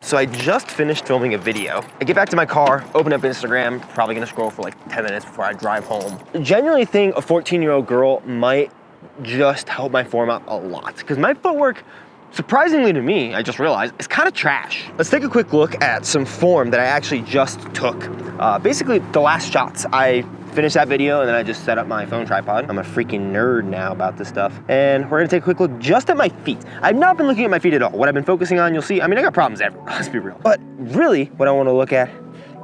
So I just finished filming a video. I get back to my car, open up Instagram, probably gonna scroll for like 10 minutes before I drive home. Genuinely think a 14-year-old girl might just help my form out a lot, because my footwork, surprisingly to me, I just realized, is kind of trash. Let's take a quick look at some form that I actually just took. Basically, the last shots. I finished that video and then I just set up my phone tripod. I'm a freaking nerd now about this stuff. And we're gonna take a quick look just at my feet. I've not been looking at my feet at all. What I've been focusing on, you'll see, I mean, I got problems everywhere, let's be real. But really, what I wanna look at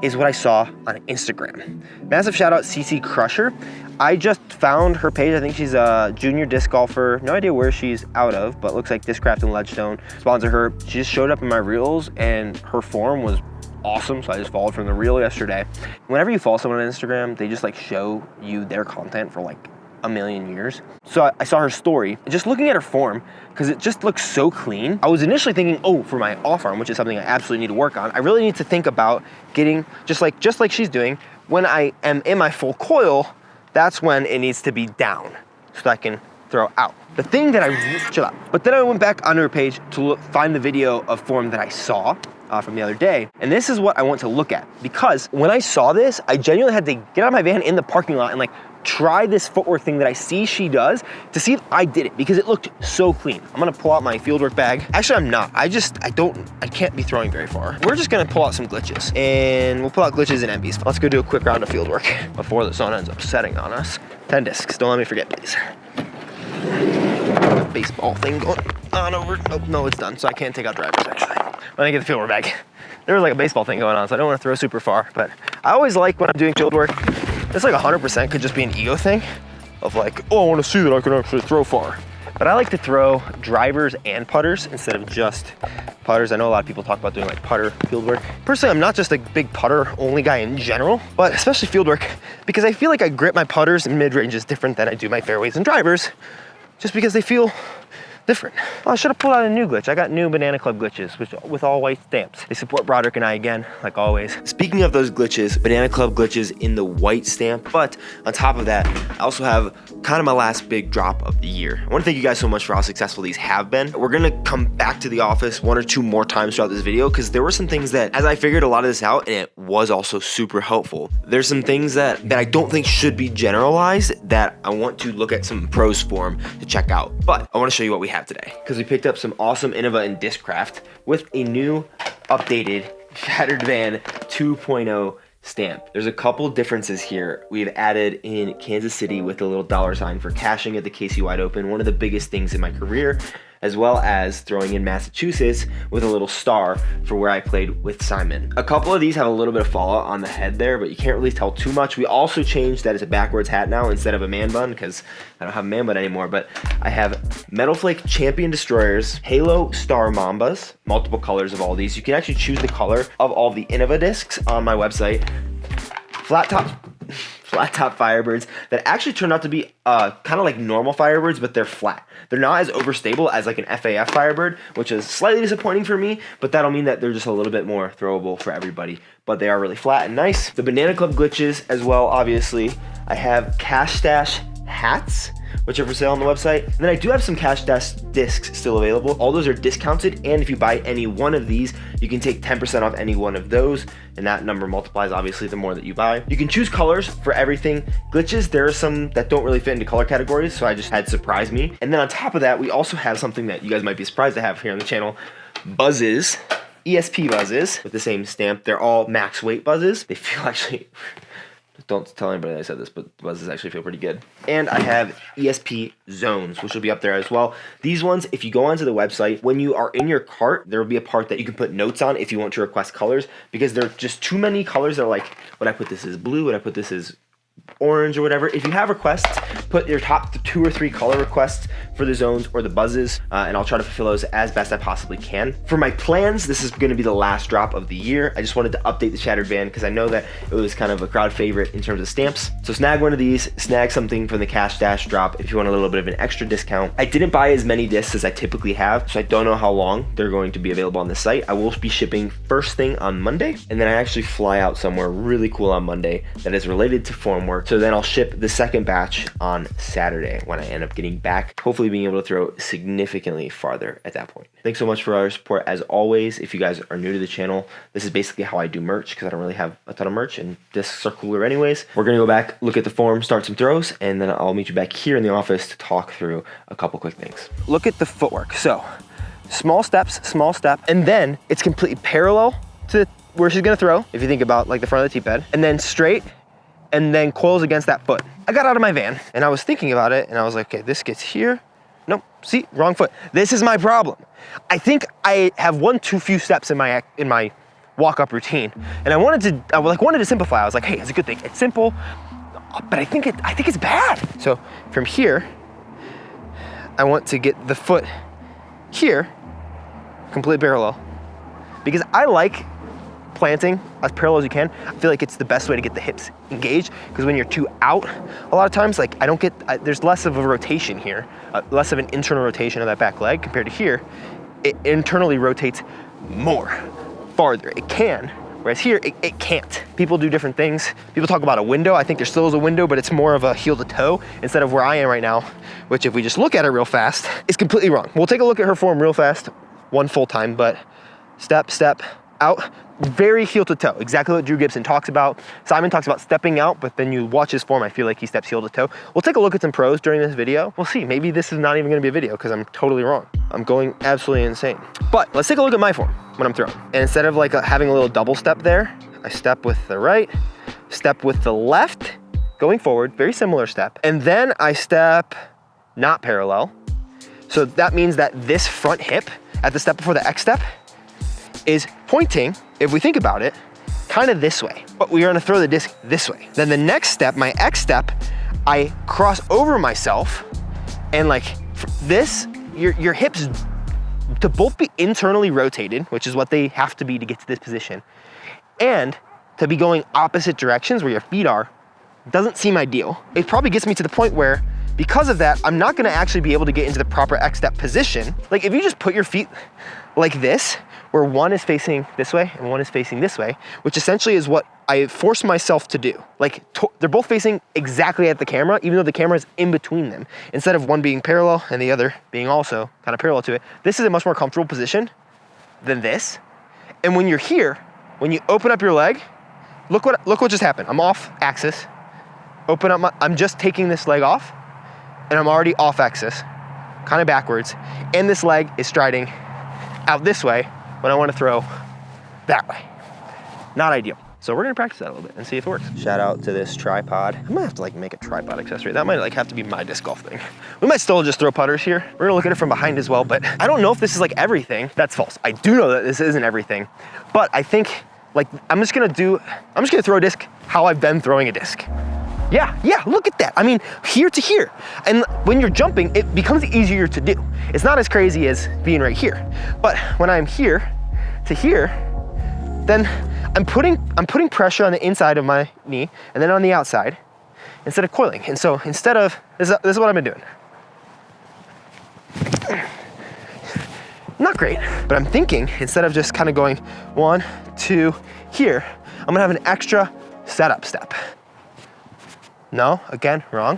is what I saw on Instagram. Massive shout out CC Crusher. I just found her page. I think she's a junior disc golfer. No idea where she's out of, but looks like Discraft and Ledgestone sponsor her. She just showed up in my reels and her form was awesome, so I just followed from the reel yesterday. Whenever you follow someone on Instagram, they just like show you their content for like a million years. So I saw her story, just looking at her form, because it just looks so clean. I was initially thinking, oh, for my off arm, which is something I absolutely need to work on, I really need to think about getting, just like she's doing, when I am in my full coil, that's when it needs to be down, so that I can throw out. The thing that chill out. But then I went back onto her page to find the video of form that I saw from the other day. And this is what I want to look at, because when I saw this, I genuinely had to get out of my van in the parking lot and like try this footwork thing that I see she does to see if I did it, because it looked so clean. I'm gonna pull out my fieldwork bag. Actually, I'm not. I can't be throwing very far. We're just gonna pull out some glitches, and we'll pull out glitches and MBs. Let's go do a quick round of fieldwork before the sun ends up setting on us. 10 discs, don't let me forget, please. Baseball thing going on over. Oh, no, it's done, so I can't take out drivers, actually. Let me get the fieldwork bag. There was like a baseball thing going on, so I don't want to throw super far, but I always like when I'm doing field work, it's like 100% could just be an ego thing of like, oh, I want to see that I can actually throw far. But I like to throw drivers and putters instead of just putters. I know a lot of people talk about doing like putter field work. Personally, I'm not just a big putter only guy in general, but especially field work, because I feel like I grip my putters in mid-ranges different than I do my fairways and drivers, just because they feel different. Well, I should have pulled out a new glitch. I got new Banana Club glitches with all white stamps. They support Broderick and I again, like always. Speaking of those glitches, Banana Club glitches in the white stamp, but on top of that, I also have kind of my last big drop of the year. I want to thank you guys so much for how successful these have been. We're gonna come back to the office one or two more times throughout this video, because there were some things that, as I figured a lot of this out, and it was also super helpful, there's some things that I don't think should be generalized that I want to look at some pros form to check out. But I want to show you what we have today, because we picked up some awesome Innova and Discraft with a new updated Shattered Van 2.0 stamp. There's a couple differences here. We've added in Kansas City with a little $ for cashing at the KC Wide Open, one of the biggest things in my career, as well as throwing in Massachusetts with a little star for where I played with Simon. A couple of these have a little bit of fallout on the head there, but you can't really tell too much. We also changed that it's a backwards hat now instead of a man bun, because I don't have a man bun anymore, but I have Metal Flake Champion Destroyers, Halo Star Mambas, multiple colors of all these. You can actually choose the color of all the Innova discs on my website. Flat top Firebirds that actually turned out to be kind of like normal Firebirds, but they're flat. They're not as overstable as like an FAF Firebird, which is slightly disappointing for me, but that'll mean that they're just a little bit more throwable for everybody. But they are really flat and nice. The Banana Club glitches as well, obviously. I have Cash Stash hats, which are for sale on the website. And then I do have some Cash Stash discs still available. All those are discounted, and if you buy any one of these, you can take 10% off any one of those, and that number multiplies obviously the more that you buy. You can choose colors for everything. Glitches, there are some that don't really fit into color categories, so I just had Surprise Me. And then on top of that, we also have something that you guys might be surprised to have here on the channel, buzzes, ESP buzzes with the same stamp. They're all max weight buzzes. They feel actually, don't tell anybody I said this, but the buzzes actually feel pretty good. And I have ESP zones, which will be up there as well. These ones, if you go onto the website, when you are in your cart, there will be a part that you can put notes on if you want to request colors, because there are just too many colors that are like, would I put this as blue? Would I put this as orange or whatever? If you have requests, put your top 2 or 3 color requests for the zones or the buzzes, and I'll try to fulfill those as best I possibly can. For my plans, this is going to be the last drop of the year. I just wanted to update the Shattered Van because I know that it was kind of a crowd favorite in terms of stamps. So snag one of these, snag something from the Cash Dash drop if you want a little bit of an extra discount. I didn't buy as many discs as I typically have, so I don't know how long they're going to be available on the site. I will be shipping first thing on Monday, and then I actually fly out somewhere really cool on Monday that is related to form film work. So then I'll ship the second batch on Saturday when I end up getting back, hopefully being able to throw significantly farther at that point. Thanks so much for our support. As always, if you guys are new to the channel, this is basically how I do merch because I don't really have a ton of merch and discs are cooler anyways. We're gonna go back, look at the form, start some throws, and then I'll meet you back here in the office to talk through a couple quick things. Look at the footwork. So small steps, small step, and then it's completely parallel to where she's gonna throw, if you think about like the front of the tee bed, and then straight, and then coils against that foot. I got out of my van and I was thinking about it and I was like, okay, this gets here. Nope, see, wrong foot. This is my problem. I think I have one too few steps in my walk-up routine, and I wanted to simplify. I was like, hey, it's a good thing. It's simple, but I think it's bad. So from here, I want to get the foot here, completely parallel, because I like planting as parallel as you can. I feel like it's the best way to get the hips engaged, because when you're too out, a lot of times, like there's less of a rotation here, less of an internal rotation of that back leg compared to here. It internally rotates more, farther. It can, whereas here, it can't. People do different things. People talk about a window. I think there still is a window, but it's more of a heel to toe instead of where I am right now, which if we just look at it real fast, is completely wrong. We'll take a look at her form real fast, one full time, but step, step, out, very heel to toe, exactly what Drew Gibson talks about. Simon talks about stepping out, but then you watch his form, I feel like he steps heel to toe. We'll take a look at some pros during this video. We'll see, maybe this is not even gonna be a video because I'm totally wrong. I'm going absolutely insane. But let's take a look at my form when I'm throwing. And instead of like having a little double step there, I step with the right, step with the left, going forward, very similar step. And then I step not parallel. So that means that this front hip at the step before the X step is pointing, if we think about it, kind of this way, but we're gonna throw the disc this way. Then the next step, my X step, I cross over myself, and like this, your hips to both be internally rotated, which is what they have to be to get to this position, and to be going opposite directions where your feet are, doesn't seem ideal. It probably gets me to the point where, because of that, I'm not gonna actually be able to get into the proper X step position. Like if you just put your feet like this, where one is facing this way and one is facing this way, which essentially is what I force myself to do. Like they're both facing exactly at the camera, even though the camera is in between them. Instead of one being parallel and the other being also kind of parallel to it, this is a much more comfortable position than this. And when you're here, when you open up your leg, look what just happened. I'm off axis, I'm just taking this leg off, and I'm already off axis, kind of backwards, and this leg is striding out this way when I want to throw that way. Not ideal. So we're gonna practice that a little bit and see if it works. Shout out to this tripod. I might have to like make a tripod accessory. That might like have to be my disc golf thing. We might still just throw putters here. We're gonna look at it from behind as well, but I don't know if this is like everything. That's false. I do know that this isn't everything, but I think like I'm just gonna throw a disc how I've been throwing a disc. Yeah, look at that. I mean, here to here. And when you're jumping, it becomes easier to do. It's not as crazy as being right here. But when I'm here to here, then I'm putting pressure on the inside of my knee and then on the outside instead of coiling. And so instead of, this is what I've been doing. Not great, but I'm thinking instead of just kind of going 1, 2, here, I'm gonna have an extra setup step. No, again, wrong.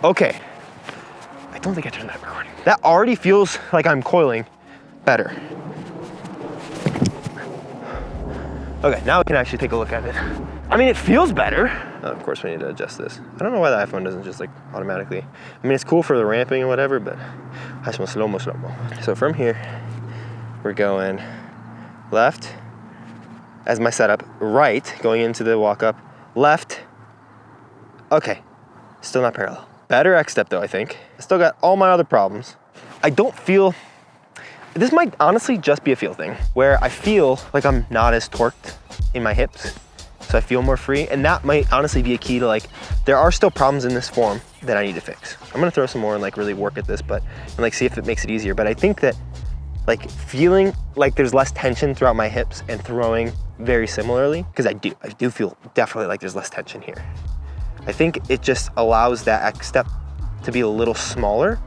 Okay, I don't think I turned that recording. That already feels like I'm coiling better. Okay, now we can actually take a look at it. I mean, it feels better. Of course, we need to adjust this. I don't know why the iPhone doesn't just like automatically. I mean, it's cool for the ramping and whatever, but I just want slow-mo. So from here, we're going left as my setup, right, going into the walk up, left. Okay, still not parallel. Better X step though, I think. I still got all my other problems. I don't feel, this might honestly just be a feel thing, where I feel like I'm not as torqued in my hips, so I feel more free, and that might honestly be a key to like, there are still problems in this form that I need to fix. I'm gonna throw some more and like really work at this, and like see if it makes it easier, but I think that like feeling like there's less tension throughout my hips and throwing very similarly, because I do feel definitely like there's less tension here. I think it just allows that X step to be a little smaller.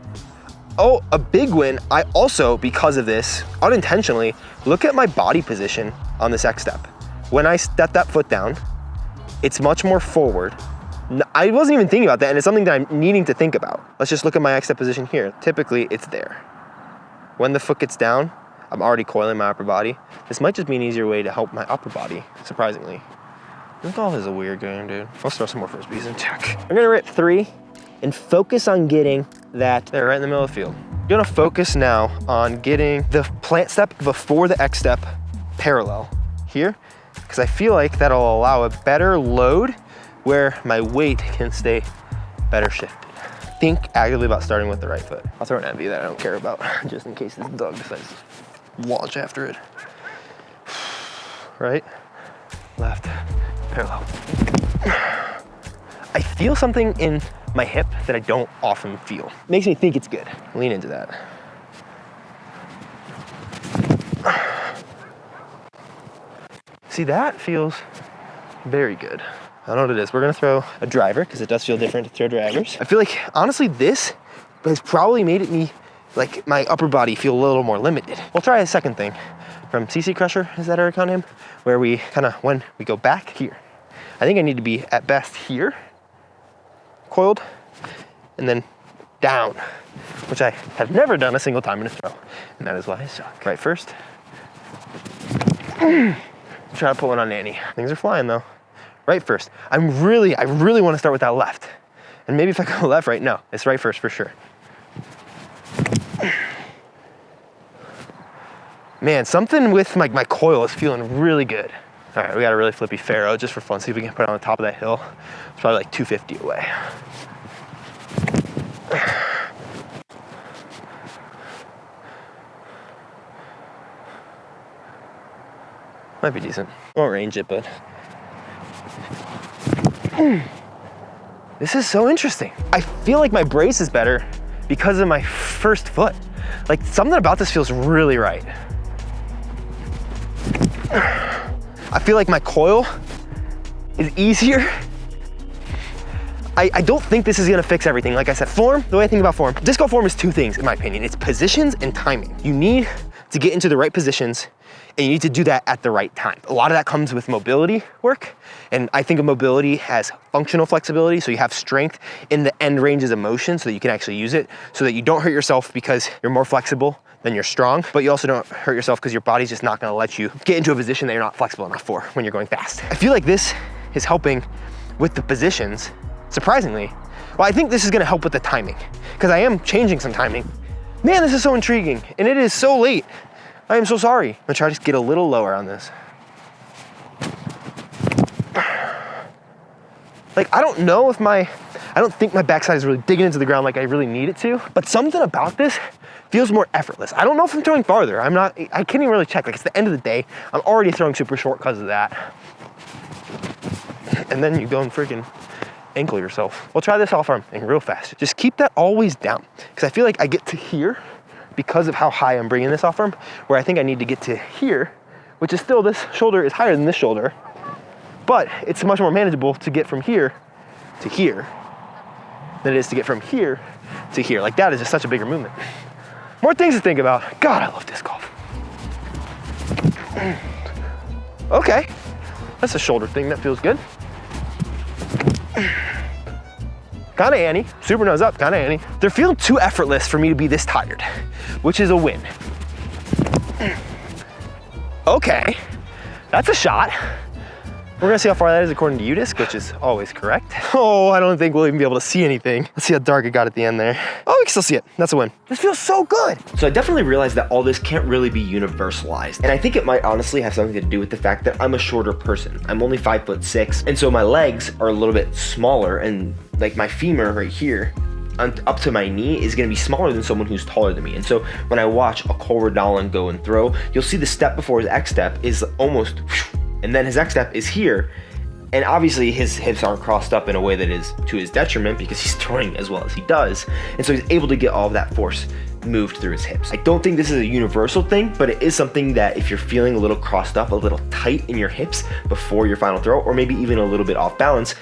Oh, a big win. I also, because of this, unintentionally, look at my body position on this X step. when I step that foot down, it's much more forward. I wasn't even thinking about that, and it's something that I'm needing to think about. Let's just look at my X-step position here. Typically, it's there. When the foot gets down, I'm already coiling my upper body. This might just be an easier way to help my upper body, surprisingly. This golf is a weird game, dude. Let's throw some more frisbees and check. I'm gonna rip 3 and focus on getting that there right in the middle of the field. I'm gonna focus now on getting the plant step before the X step parallel here, because I feel like that'll allow a better load where my weight can stay better shifted. Think actively about starting with the right foot. I'll throw an envy that I don't care about, just in case this dog decides to launch after it. Right, left, parallel. I feel something in my hip that I don't often feel. Makes me think it's good. Lean into that. See, that feels very good. I don't know what it is. We're gonna throw a driver because it does feel different to throw drivers. I feel like, honestly, this has probably made me, like, my upper body feel a little more limited. We'll try a second thing from CC Crusher, is that our account name? Where we when we go back here. I think I need to be at best here, coiled, and then down, which I have never done a single time in a throw. And that is why I suck. Right first. Try to put one on Nanny. Things are flying though. Right first. I really want to start with that left. And maybe if I go left, right, no, it's right first for sure. Man, something with my coil is feeling really good. All right, we got a really flippy Pharaoh just for fun. See if we can put it on the top of that hill. It's probably like 250 away. Might be decent. Won't range it, but. This is so interesting. I feel like my brace is better because of my first foot. Like, something about this feels really right. I feel like my coil is easier. I don't think this is gonna fix everything. Like I said, form, the way I think about form, disc golf form is 2 things in my opinion. It's positions and timing. You need to get into the right positions and you need to do that at the right time. A lot of that comes with mobility work. And I think of mobility as functional flexibility. So you have strength in the end ranges of motion so that you can actually use it so that you don't hurt yourself because you're more flexible than you're strong, but you also don't hurt yourself because your body's just not gonna let you get into a position that you're not flexible enough for when you're going fast. I feel like this is helping with the positions, surprisingly. Well, I think this is gonna help with the timing because I am changing some timing. Man, this is so intriguing and it is so late. I am so sorry. I'm gonna try to get a little lower on this. Like, I don't know if I don't think my backside is really digging into the ground like I really need it to, but something about this feels more effortless. I don't know if I'm throwing farther. I can't even really check. Like, it's the end of the day. I'm already throwing super short because of that. And then you go and freaking ankle yourself. We'll try this off arm and real fast. Just keep that always down because I feel like I get to here because of how high I'm bringing this off arm, where I think I need to get to here, which is still, this shoulder is higher than this shoulder, but it's much more manageable to get from here to here than it is to get from here to here. Like, that is just such a bigger movement. More things to think about. God, I love disc golf. Okay, that's a shoulder thing that feels good. Kinda Annie, super nose up, kinda Annie. They're feeling too effortless for me to be this tired, which is a win. Okay, that's a shot. We're gonna see how far that is according to UDisc, which is always correct. Oh, I don't think we'll even be able to see anything. Let's see how dark it got at the end there. Oh, we can still see it. That's a win. This feels so good. So I definitely realized that all this can't really be universalized. And I think it might honestly have something to do with the fact that I'm a shorter person. I'm only 5'6", and so my legs are a little bit smaller, and like my femur right here, up to my knee is gonna be smaller than someone who's taller than me. And so when I watch a Cole Redolin go and throw, you'll see the step before his X step is almost, and then his X step is here. And obviously his hips aren't crossed up in a way that is to his detriment because he's throwing as well as he does. And so he's able to get all of that force moved through his hips. I don't think this is a universal thing, but it is something that if you're feeling a little crossed up, a little tight in your hips before your final throw, or maybe even a little bit off balance,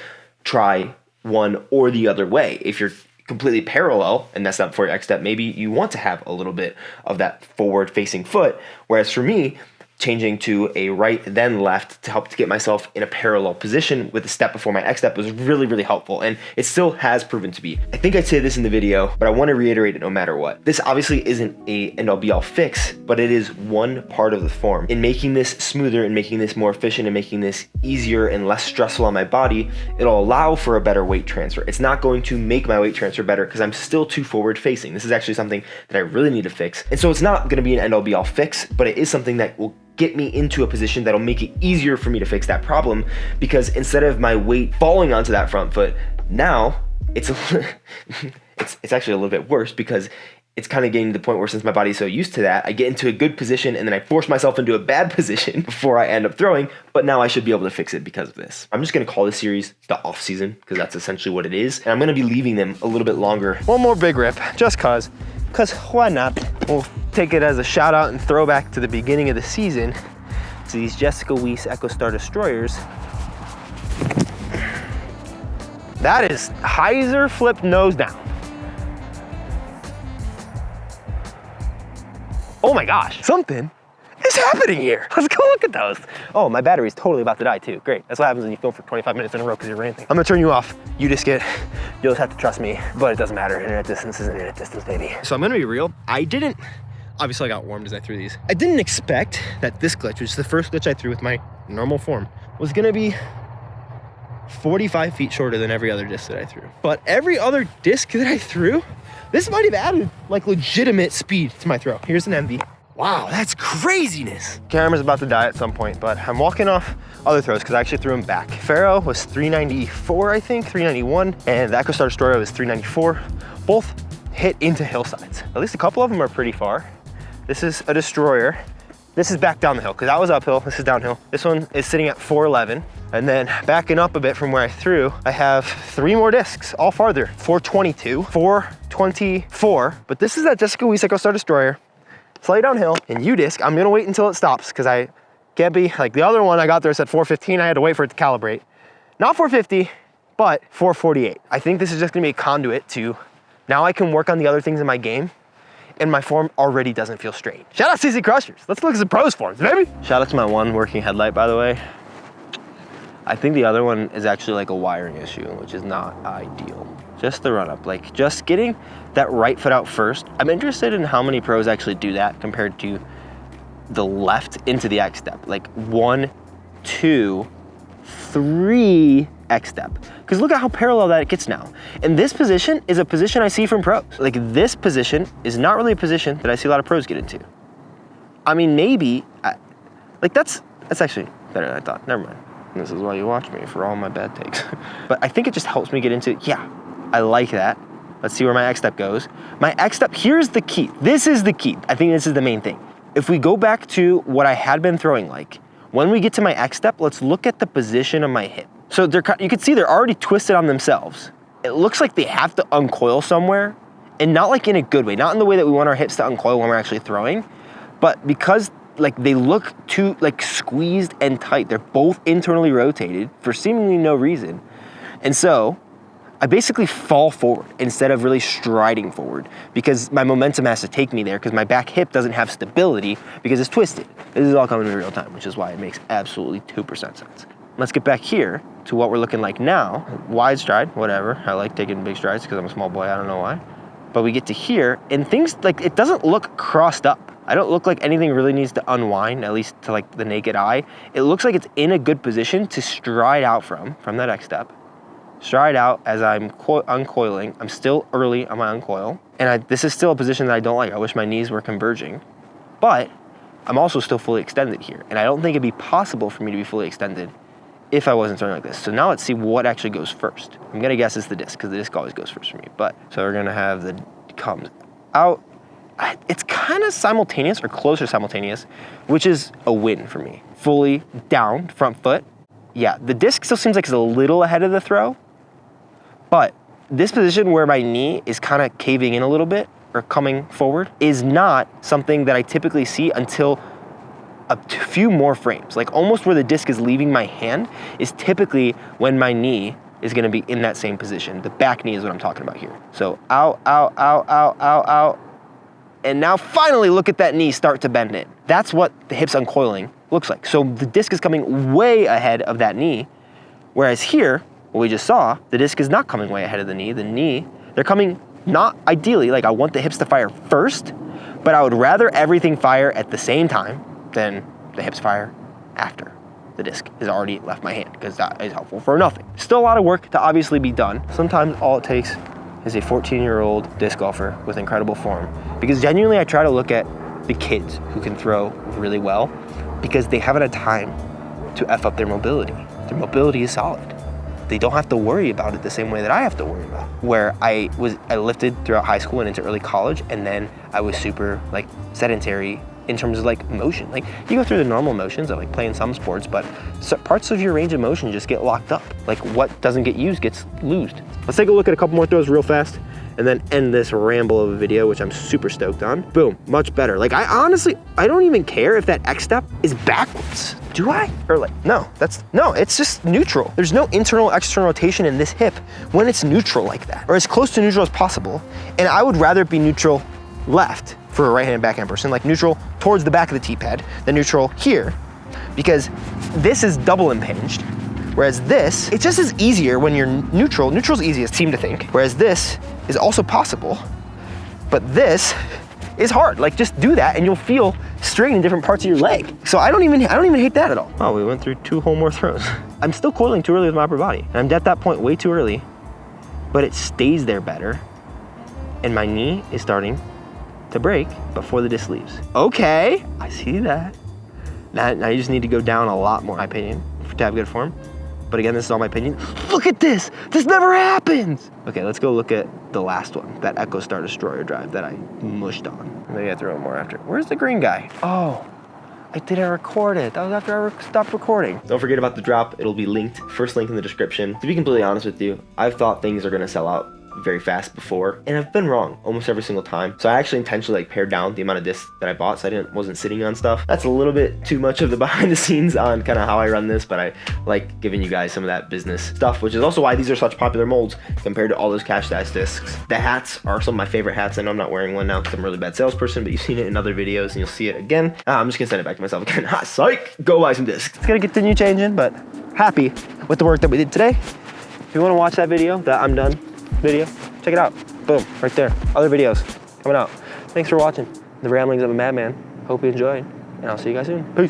try one or the other way. If you're completely parallel and that's not before your X step, maybe you want to have a little bit of that forward facing foot. Whereas for me, changing to a right then left to help to get myself in a parallel position with the step before my X step was really, really helpful, and it still has proven to be. I think I say this in the video, but I want to reiterate it no matter what. This obviously isn't a end-all be-all fix, but it is one part of the form. In making this smoother and making this more efficient and making this easier and less stressful on my body, it'll allow for a better weight transfer. It's not going to make my weight transfer better because I'm still too forward facing. This is actually something that I really need to fix. And so it's not going to be an end-all be-all fix, but it is something that will get me into a position that'll make it easier for me to fix that problem, because instead of my weight falling onto that front foot, now it's it's actually a little bit worse, because it's kind of getting to the point where, since my body's so used to that, I get into a good position and then I force myself into a bad position before I end up throwing, but now I should be able to fix it because of this. I'm just going to call this series the off season, because that's essentially what it is, and I'm going to be leaving them a little bit longer. One more big rip, just cause why not? We'll take it as a shout out and throwback to the beginning of the season to these Jessica Weiss Echo Star Destroyers. That is hyzer flip nose down. Oh my gosh, something is happening here. Let's go look at those. Oh, my battery's totally about to die too. Great, that's what happens when you film for 25 minutes in a row because you're ranting. I'm gonna turn you off. You just get, you'll just have to trust me, but it doesn't matter. Internet distance is internet distance, baby. So I'm gonna be real. Obviously I got warmed as I threw these. I didn't expect that this glitch, which is the first glitch I threw with my normal form, was gonna be 45 feet shorter than every other disc that I threw. But every other disc that I threw, this might have added like legitimate speed to my throw. Here's an envy. Wow, that's craziness. Camera's about to die at some point, but I'm walking off other throws because I actually threw them back. Pharaoh was 394, I think, 391, and the Echo Star Destroyer was 394. Both hit into hillsides. At least a couple of them are pretty far. This is a Destroyer. This is back down the hill, because that was uphill, this is downhill. This one is sitting at 411. And then backing up a bit from where I threw, I have 3 more discs, all farther. 422, 424, but this is that Jessica Weiss Echo Star Destroyer. Slightly downhill, and U-disc, I'm gonna wait until it stops, because I can't be, like the other one I got there said 415, I had to wait for it to calibrate. Not 450, but 448. I think this is just gonna be a conduit to, now I can work on the other things in my game, and my form already doesn't feel straight. Shout out CC Crushers. Let's look at some pros forms, baby. Shout out to my one working headlight, by the way. I think the other one is actually like a wiring issue, which is not ideal. Just the run up, like just getting that right foot out first. I'm interested in how many pros actually do that compared to the left into the X step. Like 1, 2, 3 X step. Because look at how parallel that it gets now. And this position is a position I see from pros. Like this position is not really a position that I see a lot of pros get into. I mean, maybe, like that's actually better than I thought. Never mind. This is why you watch me, for all my bad takes. But I think it just helps me get into, yeah, I like that. Let's see where my X step goes. My X step, here's the key. This is the key. I think this is the main thing. If we go back to what I had been throwing like, when we get to my X step, let's look at the position of my hip. So you can see they're already twisted on themselves. It looks like they have to uncoil somewhere, and not like in a good way, not in the way that we want our hips to uncoil when we're actually throwing, but because like they look too like squeezed and tight. They're both internally rotated for seemingly no reason. And so I basically fall forward instead of really striding forward, because my momentum has to take me there, because my back hip doesn't have stability because it's twisted. This is all coming in real time, which is why it makes absolutely 2% sense. Let's get back here to what we're looking like now. Wide stride, whatever. I like taking big strides because I'm a small boy, I don't know why. But we get to here and things like, it doesn't look crossed up. I don't look like anything really needs to unwind, at least to like the naked eye. It looks like it's in a good position to stride out from that X step. Stride out as I'm uncoiling. I'm still early on my uncoil. And this is still a position that I don't like. I wish my knees were converging. But I'm also still fully extended here. And I don't think it'd be possible for me to be fully extended if I wasn't throwing like this. So now let's see what actually goes first. I'm gonna guess it's the disc, because the disc always goes first for me. But so we're gonna have the comes out. It's kind of simultaneous or closer simultaneous, which is a win for me. Fully down, front foot. Yeah, the disc still seems like it's a little ahead of the throw, but this position where my knee is kind of caving in a little bit or coming forward is not something that I typically see until a few more frames. Like almost where the disc is leaving my hand is typically when my knee is gonna be in that same position. The back knee is what I'm talking about here. So out, out, out, out, out, out. and now finally look at that knee start to bend it. That's what the hips uncoiling looks like. So the disc is coming way ahead of that knee, whereas here, what we just saw, the disc is not coming way ahead of the knee, they're coming not ideally, like I want the hips to fire first, but I would rather everything fire at the same time than the hips fire after the disc has already left my hand, because that is helpful for nothing. Still a lot of work to obviously be done. Sometimes all it takes is a 14-year-old disc golfer with incredible form, because genuinely I try to look at the kids who can throw really well because they haven't had time to F up their mobility. Their mobility is solid. They don't have to worry about it the same way that I have to worry about it. Where I lifted throughout high school and into early college, and then I was super like sedentary in terms of like motion. Like you go through the normal motions of like playing some sports, but parts of your range of motion just get locked up. Like what doesn't get used gets loosed. Let's take a look at a couple more throws real fast and then end this ramble of a video, which I'm super stoked on. Boom, much better. Like I don't even care if that X step is backwards. Do I? Or like, no, it's just neutral. There's no internal, external rotation in this hip when it's neutral like that, or as close to neutral as possible. And I would rather it be neutral left for a right-handed backhand person, like neutral towards the back of the tee pad, than neutral here, because this is double impinged, whereas this, it just is easier when you're neutral. Neutral's easiest, seem to think, whereas this is also possible, but this is hard. Like just do that and you'll feel strain in different parts of your leg. So I don't even hate that at all. Oh, we went through 2 whole more throws. I'm still coiling too early with my upper body, and I'm at that point way too early, but it stays there better, and my knee is starting to break before the disc leaves. Okay, I see that. Now you just need to go down a lot more, in my opinion, to have good form. But again, this is all my opinion. Look at this! This never happens! Okay, let's go look at the last one, that Echo Star Destroyer drive that I mushed on. Maybe I throw it more after. Where's the green guy? Oh, I didn't record it. That was after I stopped recording. Don't forget about the drop. It'll be linked. First link in the description. To be completely honest with you, I've thought things are gonna sell out very fast before, and I've been wrong almost every single time. So I actually intentionally like pared down the amount of discs that I bought, so I wasn't sitting on stuff. That's a little bit too much of the behind the scenes on kind of how I run this, but I like giving you guys some of that business stuff, which is also why these are such popular molds compared to all those cash stash discs. The hats are some of my favorite hats. I know I'm not wearing one now because I'm a really bad salesperson, but you've seen it in other videos and you'll see it again. I'm just gonna send it back to myself again. Ha, psych! Go buy some discs. It's gonna continue changing, but happy with the work that we did today. If you want to watch that video, that I'm done video, check it out. Boom, right there. Other videos coming out. Thanks for watching the ramblings of a madman. Hope you enjoyed, and I'll see you guys soon. Peace.